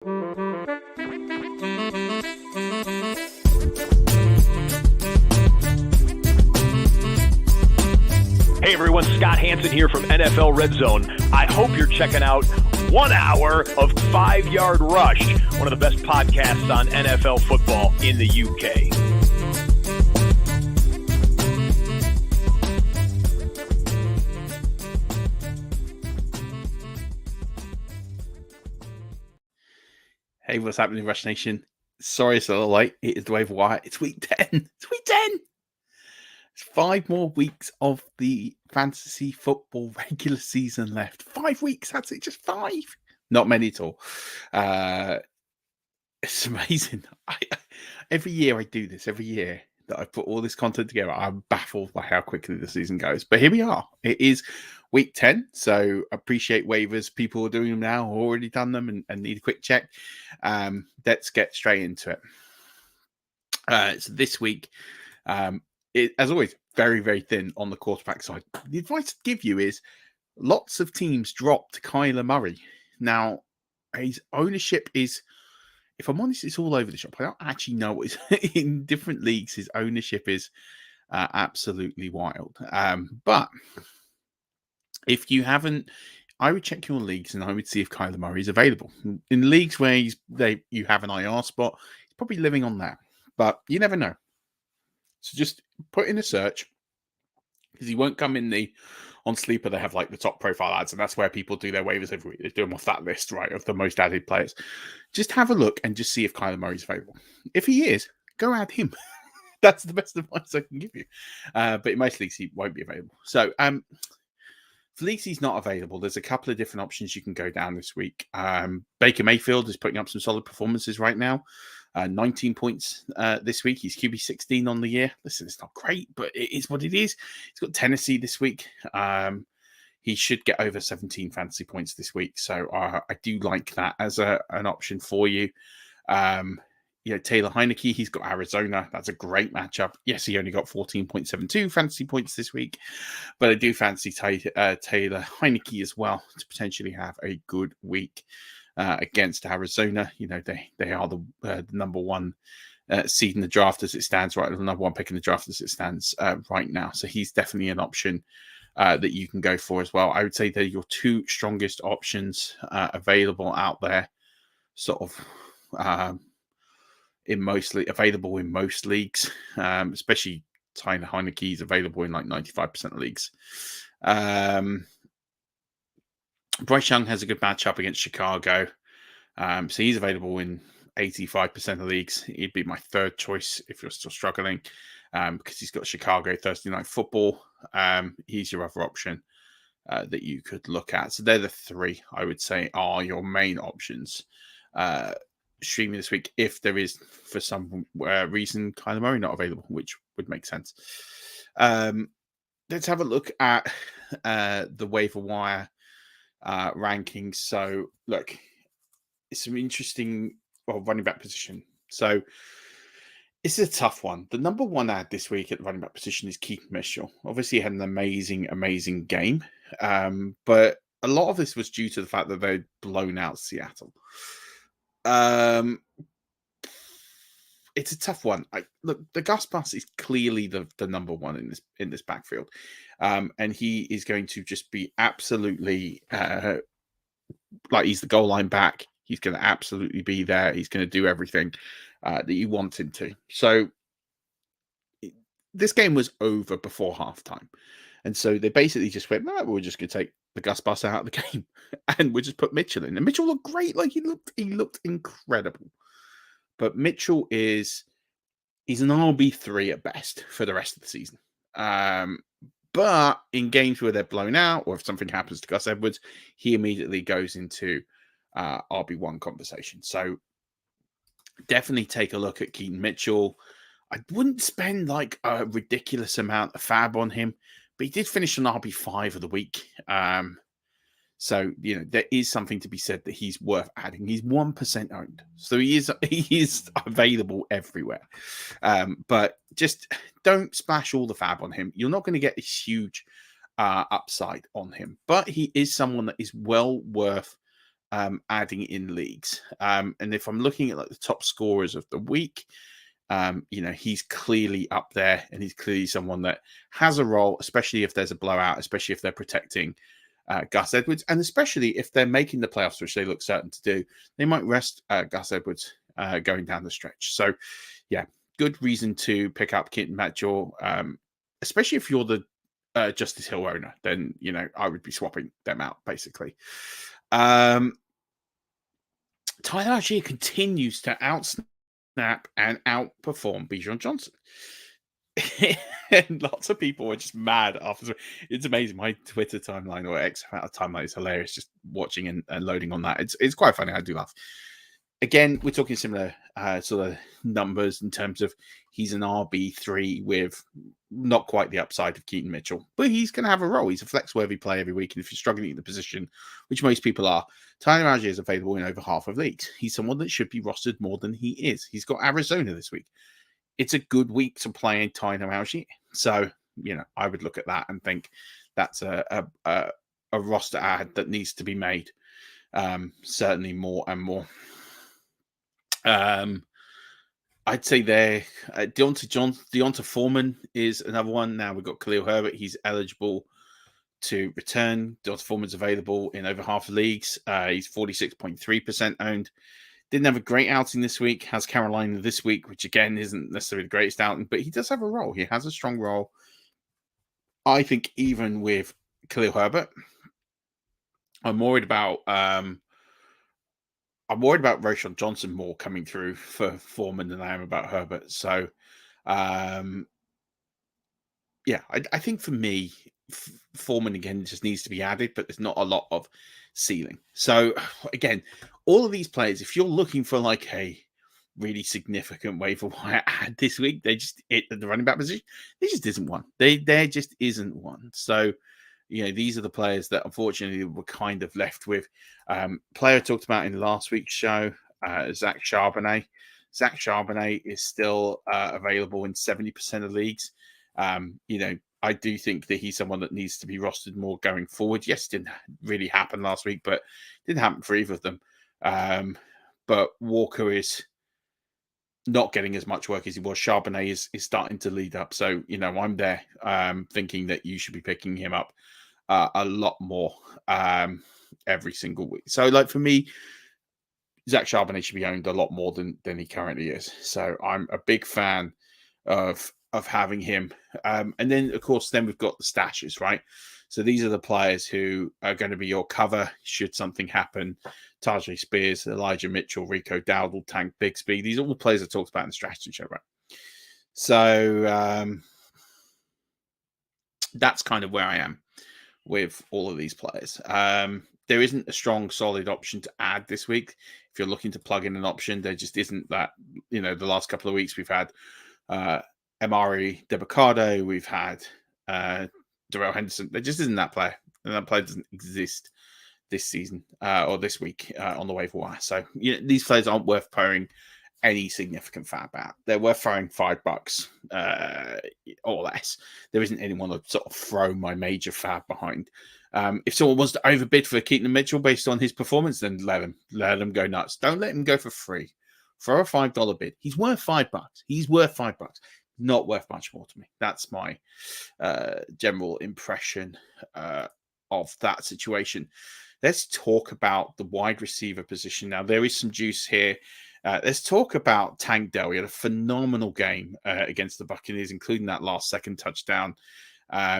Hey everyone, Scott Hansen here from NFL Red Zone. I hope you're checking out 1 hour of 5-Yard Rush, one of the best podcasts on NFL football in the UK. Hey, what's happening, Rush Nation? Sorry it's a little late. It is the Waiver Wire. It's week 10. It's week 10. It's 5 more weeks of the fantasy football regular season left. 5 weeks. That's it. Just 5. Not many at all. It's amazing. Every year I do this. Every year that I put all this content together, I'm baffled by how quickly the season goes. But here we are. It is week 10. So appreciate waivers. People are doing them now, already done them and need a quick check. Let's get straight into it. So this week, as always, very, very thin on the quarterback side. The advice I'd give you is lots of teams dropped Kyler Murray. Now, his ownership is, if I'm honest, it's all over the shop. I don't actually know what in different leagues, his ownership is absolutely wild. But if you haven't, I would check your leagues and I would see if Kyler Murray is available. In leagues where you have an IR spot, he's probably living on that. But you never know. So just put in a search, because he won't come in on Sleeper. They have like the top profile ads, and that's where people do their waivers every week. They do them off that list, right, of the most added players. Just have a look and just see if Kyler Murray's available. If he is, go add him. That's the best advice I can give you. But in most leagues, he won't be available. So for leagues he's not available, there's a couple of different options you can go down this week. Baker Mayfield is putting up some solid performances right now. 19 points this week. He's QB 16 on the year. Listen, it's not great, but it is what it is. He's got Tennessee this week. He should get over 17 fantasy points this week. So I do like that as an option for you. Taylor Heineke, he's got Arizona. That's a great matchup. Yes, he only got 14.72 fantasy points this week, but I do fancy Taylor Heineke as well to potentially have a good week against Arizona. They are the number one seed in the draft as it stands right. The number one pick in the draft as it stands right now. So he's definitely an option that you can go for as well. I would say they're your two strongest options available out there, sort of available in most leagues, especially Tyler Heineke is available in like 95% of leagues. Bryce Young has a good matchup against Chicago. So he's available in 85% of leagues. He'd be my third choice if you're still struggling, because he's got Chicago Thursday Night Football. He's your other option that you could look at. So they're the three I would say are your main options streaming this week, if there is for some reason Kyler Murray not available, which would make sense. Let's have a look at the waiver wire rankings. So look, it's some interesting running back position. So it's a tough one. The number one ad this week at the running back position is Keith Mitchell. Obviously, he had an amazing game, but a lot of this was due to the fact that they'd blown out Seattle. It's a tough one. Look, the Gus Bus is clearly the number one in this backfield, and he is going to just be absolutely like he's the goal line back. He's going to absolutely be there. He's going to do everything that you want him to. So this game was over before halftime, and so they basically just went, "No, we're just going to take the Gus Bus out of the game, and we'll just put Mitchell in." And Mitchell looked great. Like he looked incredible. But Mitchell he's an RB3 at best for the rest of the season. But in games where they're blown out, or if something happens to Gus Edwards, he immediately goes into RB1 conversation. So definitely take a look at Keaton Mitchell. I wouldn't spend like a ridiculous amount of fab on him, but he did finish on RB5 of the week. So, there is something to be said that he's worth adding. He's 1% owned. So he is available everywhere. But just don't splash all the fab on him. You're not going to get a huge upside on him. But he is someone that is well worth adding in leagues. And if I'm looking at like the top scorers of the week, he's clearly up there, and he's clearly someone that has a role, especially if there's a blowout, especially if they're protecting Gus Edwards, and especially if they're making the playoffs, which they look certain to do. They might rest Gus Edwards going down the stretch. So, yeah, good reason to pick up Keaton Mitchell, especially if you're the Justice Hill owner. Then I would be swapping them out basically. Tyler Algier continues to outsnap and outperform Bijan Johnson. And lots of people were just mad after. It's amazing. My Twitter timeline, or X amount of timeline, is hilarious. Just watching and loading on that. It's quite funny. I do laugh. Again, we're talking similar sort of numbers in terms of he's an RB3 with not quite the upside of Keaton Mitchell, but he's going to have a role. He's a flex-worthy play every week, and if you're struggling in the position, which most people are, Tyler Algier is available in over half of leagues. He's someone that should be rostered more than he is. He's got Arizona this week. It's a good week to play Tyler Algier. So, I would look at that and think that's a roster ad that needs to be made. Certainly more and more. I'd say there, Deonta Foreman is another one. Now we've got Khalil Herbert. He's eligible to return. Deonta Foreman's available in over half of leagues. He's 46.3% owned. Didn't have a great outing this week. Has Carolina this week, which again isn't necessarily the greatest outing, but he does have a role. He has a strong role. I think even with Khalil Herbert, I'm worried about Roschon Johnson more coming through for Foreman than I am about Herbert. So, I think for me, Foreman again just needs to be added, but there's not a lot of ceiling. So, again, all of these players, if you're looking for like a really significant waiver wire add this week, the running back position, there just isn't one. There just isn't one. So, these are the players that unfortunately we're kind of left with. Player talked about in last week's show, Zach Charbonnet. Zach Charbonnet is still available in 70% of leagues. I do think that he's someone that needs to be rostered more going forward. Yes, it didn't really happen last week, but it didn't happen for either of them. But Walker is not getting as much work as he was. Charbonnet is starting to lead up. So, I'm there thinking that you should be picking him up a lot more every single week. So, like for me, Zach Charbonnet should be owned a lot more than he currently is. So I'm a big fan of having him. And then, of course, we've got the stashes, right? So these are the players who are going to be your cover should something happen. Tajay Spears, Elijah Mitchell, Rico Dowdle, Tank Bigsby. These are all the players I talked about in the strategy show, right? So that's kind of where I am with all of these players. There isn't a strong, solid option to add this week. If you're looking to plug in an option, there just isn't that. The last couple of weeks we've had Amari Debicado, we've had Darrell Henderson. There just isn't that player, and that player doesn't exist this season or this week on the waiver wire. So these players aren't worth throwing any significant fab at. They're worth throwing $5 or less. There isn't anyone to sort of throw my major fab behind. If someone wants to overbid for Keaton Mitchell based on his performance, then let him go nuts. Don't let him go for free. Throw a $5 bid. He's worth $5. He's worth $5. Not worth much more to me. That's my general impression of that situation. Let's talk about the wide receiver position. Now, there is some juice here. Let's talk about Tank Dell. He had a phenomenal game against the Buccaneers, including that last second touchdown.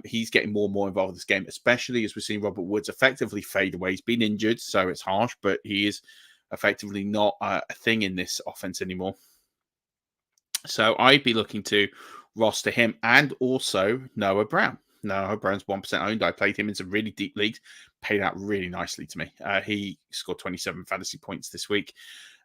He's getting more and more involved in this game, especially as we're seeing Robert Woods effectively fade away. He's been injured, so it's harsh, but he is effectively not a thing in this offense anymore. So I'd be looking to roster him and also Noah Brown. Noah Brown's 1% owned. I played him in some really deep leagues. Paid out really nicely to me. He scored 27 fantasy points this week.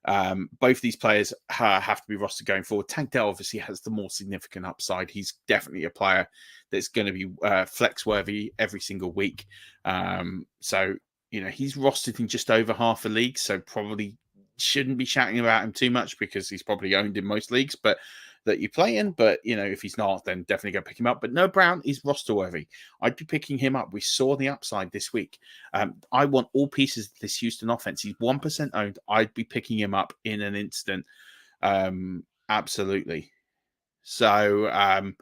Both these players have to be rostered going forward. Tank Dell obviously has the more significant upside. He's definitely a player that's going to be flex worthy every single week. So he's rostered in just over half a league, so probably shouldn't be shouting about him too much because he's probably owned in most leagues. But that you play in. But, if he's not, then definitely go pick him up. But Noah Brown is roster worthy. I'd be picking him up. We saw the upside this week. I want all pieces of this Houston offense. He's 1% owned. I'd be picking him up in an instant. Absolutely. So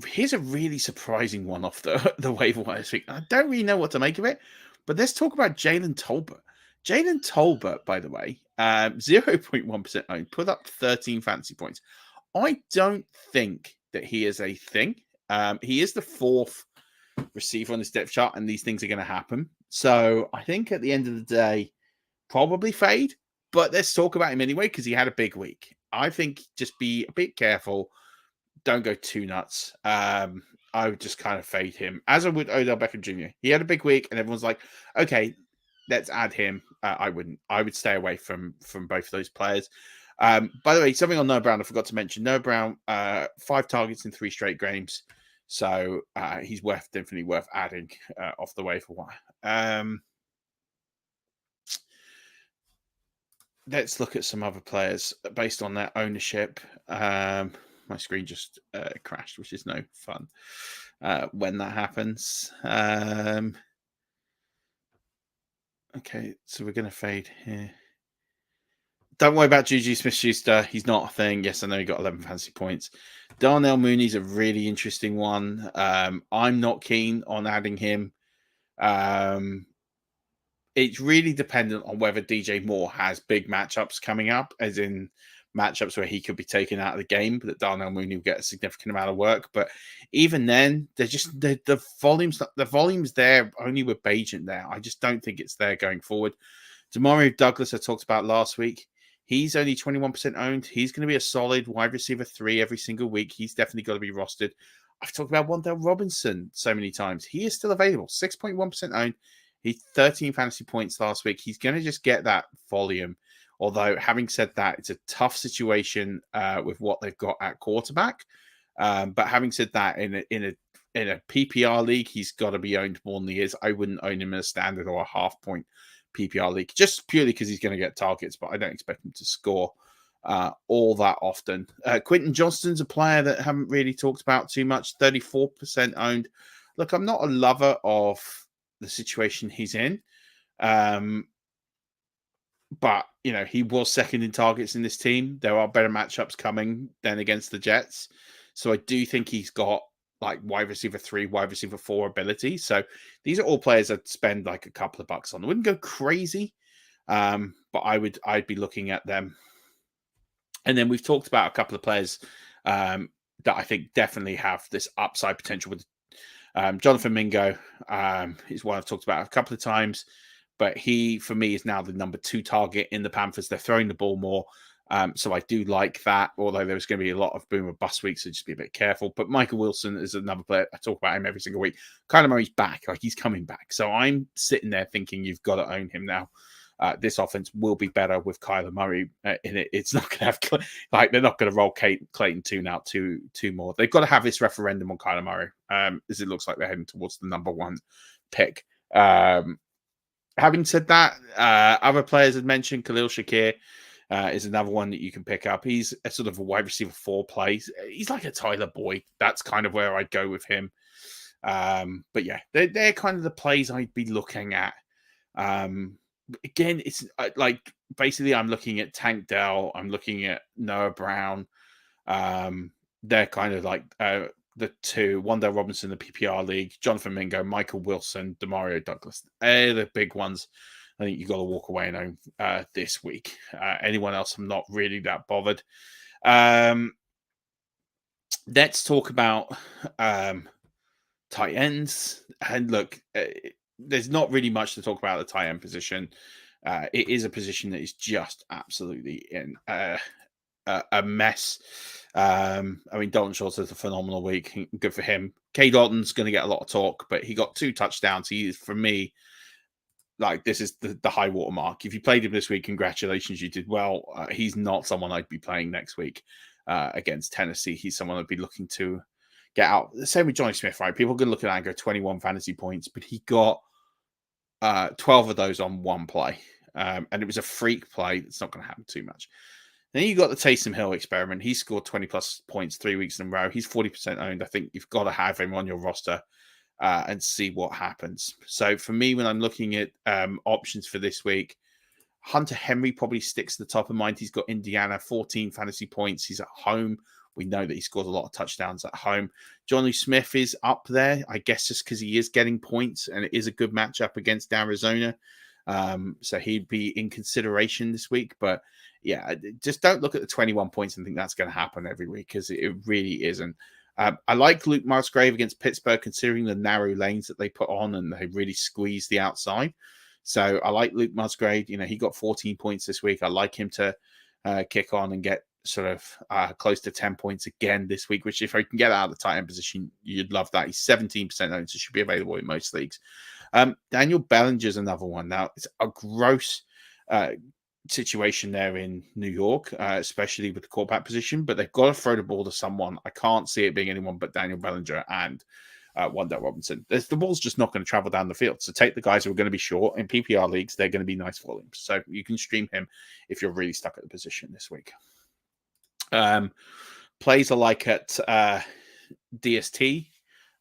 here's a really surprising one off the waiver wire this week. I don't really know what to make of it, but let's talk about Jalen Tolbert. Jalen Tolbert, by the way, 0.1% owned, put up 13 fantasy points. I don't think that he is a thing. He is the fourth receiver on this depth chart, and these things are going to happen. So I think at the end of the day, probably fade, but let's talk about him anyway because he had a big week. I think just be a bit careful. Don't go too nuts. I would just kind of fade him, as I would Odell Beckham Jr. He had a big week, and everyone's like, okay, let's add him. I wouldn't. I would stay away from both of those players. By the way, something on Noah Brown I forgot to mention. Noah Brown, 5 targets in 3 straight games. So he's definitely worth adding off the waiver wire. Let's look at some other players based on their ownership. My screen just crashed, which is no fun when that happens. Okay, so we're going to fade here. Don't worry about Juju Smith-Schuster. He's not a thing. Yes, I know he got 11 fantasy points. Darnell Mooney's a really interesting one. I'm not keen on adding him. It's really dependent on whether DJ Moore has big matchups coming up, as in matchups where he could be taken out of the game, but that Darnell Mooney will get a significant amount of work. But even then, they're just the volume's there only with Bagent there. I just don't think it's there going forward. Demario Douglas, I talked about last week. He's only 21% owned. He's going to be a solid wide receiver 3 every single week. He's definitely got to be rostered. I've talked about Wan'Dale Robinson so many times. He is still available. 6.1% owned. He 13 fantasy points last week. He's going to just get that volume. Although, having said that, it's a tough situation with what they've got at quarterback. But having said that, in a PPR league, he's got to be owned more than he is. I wouldn't own him in a standard or a half-point PPR league, just purely because he's going to get targets, but I don't expect him to score all that often. Quentin Johnston's a player that I haven't really talked about too much, 34% owned. Look, I'm not a lover of the situation he's in, but, he was second in targets in this team. There are better matchups coming than against the Jets. So I do think he's got like wide receiver 3, wide receiver 4 ability. So these are all players I'd spend like a couple of bucks on. I wouldn't go crazy, but I'd be looking at them. And then we've talked about a couple of players that I think definitely have this upside potential with Jonathan Mingo is one I've talked about a couple of times, but he, for me, is now the number 2 target in the Panthers. They're throwing the ball more. So I do like that, although there's going to be a lot of boom or bust weeks, so just be a bit careful. But Michael Wilson is another player. I talk about him every single week. Kyler Murray's back. Like, he's coming back. So I'm sitting there thinking you've got to own him now. This offense will be better with Kyler Murray in it. It's not going to have, they're not going to roll Clayton Tune out two more. They've got to have this referendum on Kyler Murray, as it looks like they're heading towards the number 1 pick. Having said that, other players had mentioned Khalil Shakir. Is another one that you can pick up. He's a sort of a wide receiver 4 play. He's like a Tyler Boyd. That's kind of where I'd go with him. But yeah, they're kind of the plays I'd be looking at. Again, it's basically I'm looking at Tank Dell. I'm looking at Noah Brown. They're kind of like the 2, Wan'Dale Robinson, the PPR league, Jonathan Mingo, Michael Wilson, Demario Douglas. They're the big ones. I think you've got to walk away and own this week. Anyone else, I'm not really that bothered. Let's talk about tight ends. And look, there's not really much to talk about the tight end position. It is a position that is just absolutely in a mess. Dalton Schultz has a phenomenal week. Good for him. K. Dalton's going to get a lot of talk, but he got 2 touchdowns. He is, for me, this is the high water mark. If you played him this week, congratulations, you did well. He's not someone I'd be playing next week against Tennessee. He's someone I'd be looking to get out. The same with Johnny Smith, right? People are going to look at that and go 21 fantasy points, but he got 12 of those on one play. And it was a freak play. It's not going to happen too much. Then you got the Taysom Hill experiment. He scored 20 plus points 3 weeks in a row. He's 40% owned. I think you've got to have him on your roster and see what happens. So for me, when I'm looking at options for this week, Hunter Henry probably sticks to the top of mind. He's got Indiana, 14 fantasy points. He's at home. We know that he scores a lot of touchdowns at home. Johnny Smith is up there, I guess, just because he is getting points and it is a good matchup against Arizona. So he'd be in consideration this week. But yeah, just don't look at the 21 points and think that's going to happen every week, because it really isn't. I like Luke Musgrave against Pittsburgh, considering the narrow lanes that they put on and they really squeeze the outside. So I like Luke Musgrave. You know, he got 14 points this week. I like him to kick on and get sort of close to 10 points again this week, which if I can get out of the tight end position, you'd love that. He's 17% owned, so should be available in most leagues. Daniel Bellinger's another one. Now, it's a gross situation there in New York, especially with the quarterback position, but they've got to throw the ball to someone. I can't see it being anyone but Daniel Bellinger and Wandale Robinson. The ball's just not going to travel down the field. So take the guys who are going to be short. In PPR leagues, they're going to be nice volumes. So you can stream him if you're really stuck at the position this week. Plays are like at DST,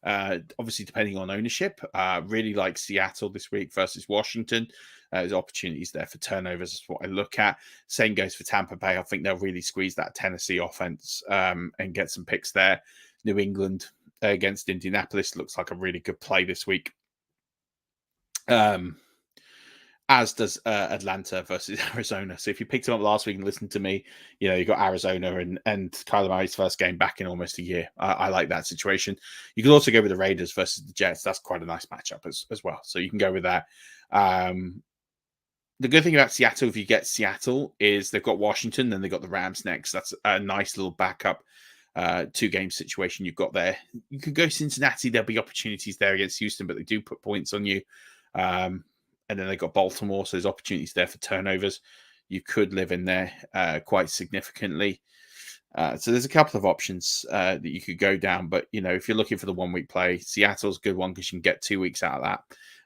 obviously depending on ownership. Really like Seattle this week versus Washington. There's opportunities there for turnovers. That's what I look at. Same goes for Tampa Bay. I think they'll really squeeze that Tennessee offense and get some picks there. New England against Indianapolis looks like a really good play this week. As does Atlanta versus Arizona. So if you picked them up last week and listened to me, you know, you got Arizona and Kyler Murray's first game back in almost a year. I like that situation. You can also go with the Raiders versus the Jets. That's quite a nice matchup as well. So you can go with that. The good thing about Seattle, if you get Seattle, is they've got Washington, then they've got the Rams next. That's a nice little backup 2-game situation you've got there. You could go Cincinnati. There'll be opportunities there against Houston, but they do put points on you. And then they got Baltimore, so there's opportunities there for turnovers. You could live in there quite significantly. So there's a couple of options that you could go down. But, you know, if you're looking for the 1 week play, Seattle's a good one because you can get 2 weeks out of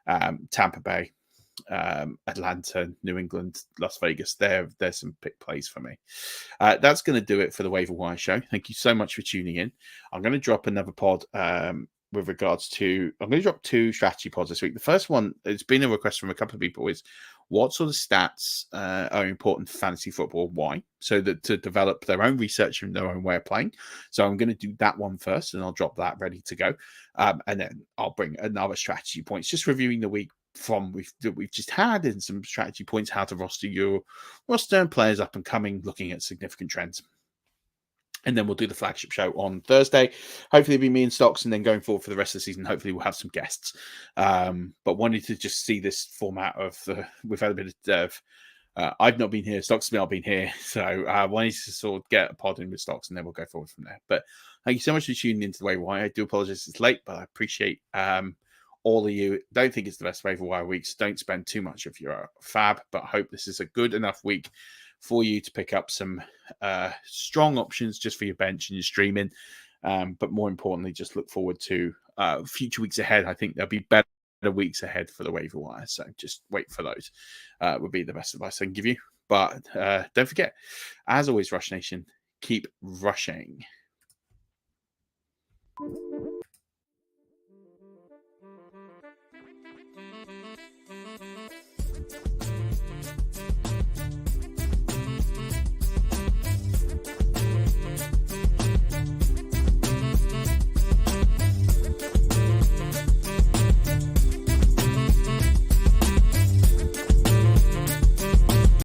that. Tampa Bay, Atlanta, New England, Las Vegas, there's some pick plays for me. That's going to do it for the Waiver Wire show. Thank you so much for tuning in. I'm going to drop another pod with regards to, I'm going to drop 2 strategy pods this week. The first one, it's been a request from a couple of people, is what sort of stats are important for fantasy football? Why? So that to develop their own research and their own way of playing. So I'm going to do that one first, and I'll drop that ready to go. And then I'll bring another strategy points, just reviewing the week from we've just had, and some strategy points, how to roster your roster and players up and coming, looking at significant trends. And then we'll do the flagship show on Thursday. Hopefully it'll be me and Stocks, and then going forward for the rest of the season, hopefully we'll have some guests. But wanted to just see this format of we've had a bit of I've not been here, Stocks has not been here. So I wanted to sort of get a pod in with Stocks, and then we'll go forward from there. But thank you so much for tuning into the Waiver Wire. I do apologize it's late, but I appreciate all of you. Don't think it's the best Waiver Wire weeks. Don't spend too much of your fab, but I hope this is a good enough week for you to pick up some strong options just for your bench and your streaming. But more importantly, just look forward to future weeks ahead. I think there'll be better weeks ahead for the Waiver Wire. So just wait for those. Would be the best advice I can give you. But don't forget, as always, Rush Nation, keep rushing.